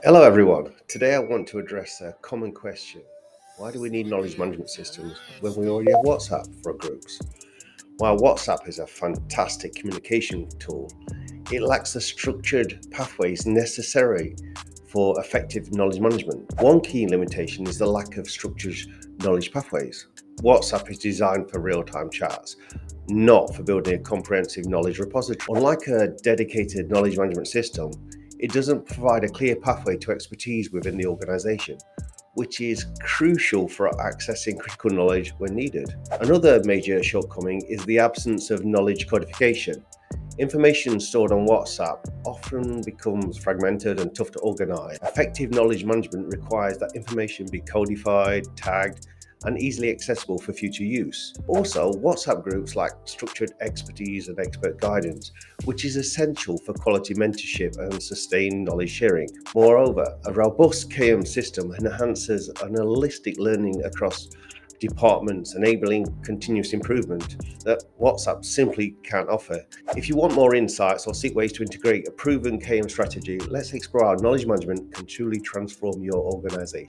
Hello everyone. Today I want to address a common question. Why do we need knowledge management systems when we already have WhatsApp for our groups? While WhatsApp is a fantastic communication tool, it lacks the structured pathways necessary for effective knowledge management. One key limitation is the lack of structured knowledge pathways. WhatsApp is designed for real-time chats, not for building a comprehensive knowledge repository. Unlike a dedicated knowledge management system, it doesn't provide a clear pathway to expertise within the organization, which is crucial for accessing critical knowledge when needed. Another major shortcoming is the absence of knowledge codification. Information stored on WhatsApp often becomes fragmented and tough to organize. Effective knowledge management requires that information be codified, tagged, and easily accessible for future use. Also, WhatsApp groups lack structured expertise and expert guidance, which is essential for quality mentorship and sustained knowledge sharing. Moreover, a robust KM system enhances an holistic learning across departments, enabling continuous improvement that WhatsApp simply can't offer. If you want more insights or seek ways to integrate a proven KM strategy, let's explore how knowledge management can truly transform your organization.